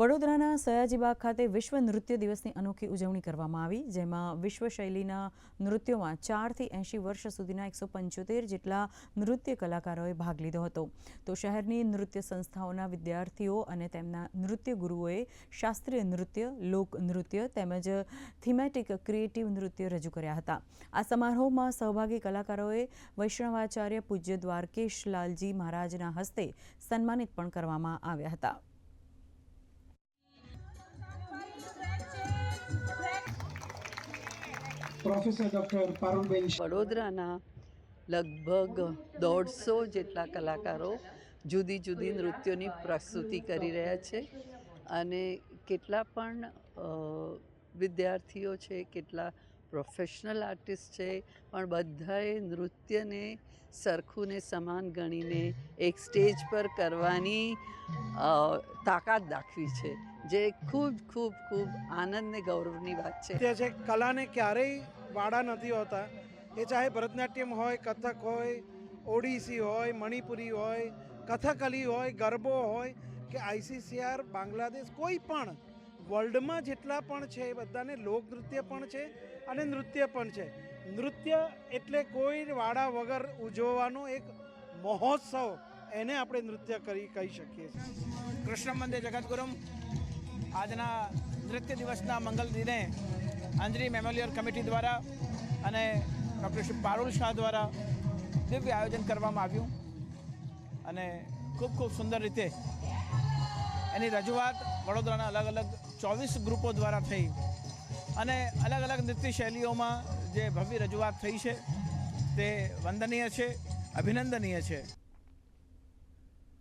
વડોદરાના સયાજીબાગ ખાતે વિશ્વ નૃત્ય દિવસની અનોખી ઉજવણી કરવામાં આવી, જેમાં વિશ્વ શૈલીના નૃત્યોમાં 4 થી 80 વર્ષ સુધીના 175 જેટલા નૃત્ય કલાકારોએ ભાગ લીધો હતો. તો શહેરની નૃત્ય સંસ્થાઓના વિદ્યાર્થીઓ અને તેમના નૃત્ય ગુરુઓએ શાસ્ત્રીય નૃત્ય, લોક નૃત્ય તેમજ થીમેટિક ક્રિએટિવ નૃત્ય રજૂ કર્યા હતા. આ સમારોહમાં સહભાગી કલાકારોએ વૈષ્ણવાચાર્ય પૂજ્ય દ્વારકેશ લાલજી મહારાજના હસ્તે સન્માનિત પણ કરવામાં આવ્યા હતા. પ્રોફેસર ડૉક્ટર પારુલબેન વડોદરાના લગભગ 150 જેટલા કલાકારો જુદી જુદી નૃત્યોની પ્રસ્તુતિ કરી રહ્યા છે અને કેટલા પણ વિદ્યાર્થીઓ છે, કેટલા પ્રોફેશનલ આર્ટિસ્ટ છે, પણ બધાએ નૃત્યને સરખું ને સમાન ગણીને એક સ્ટેજ પર કરવાની તાકાત દાખવી છે, જે ખૂબ ખૂબ ખૂબ આનંદ ને ગૌરવની વાત છે. કલાને ક્યારેય વાડા નથી હોતા. એ ચાહે ભરતનાટ્યમ હોય, કથક હોય, ઓડિસી હોય, મણિપુરી હોય, કથકલી હોય, ગરબો હોય કે ICCR, બાંગ્લાદેશ, કોઈ પણ વર્લ્ડમાં જેટલા પણ છે એ બધાને લોકનૃત્ય પણ છે અને નૃત્ય પણ છે. નૃત્ય એટલે કોઈ વાડા વગર ઉજવવાનો એક મહોત્સવ, એને આપણે નૃત્ય કહી શકીએ છીએ. કૃષ્ણ મંદિર જગતગુરુમ આજના નૃત્ય દિવસના મંગલ દિને અંજરી મેમોરિયલ કમિટી દ્વારા અને ડૉક્ટર શ્રી પારુલ શાહ દ્વારા દિવ્ય આયોજન કરવામાં આવ્યું અને ખૂબ ખૂબ સુંદર રીતે એની રજૂઆત વડોદરાના અલગ અલગ 24 ગ્રુપો દ્વારા થઈ અને અલગ અલગ નૃત્ય શૈલીઓમાં જે ભવ્ય રજૂઆત થઈ છે તે વંદનીય છે, અભિનંદનીય છે.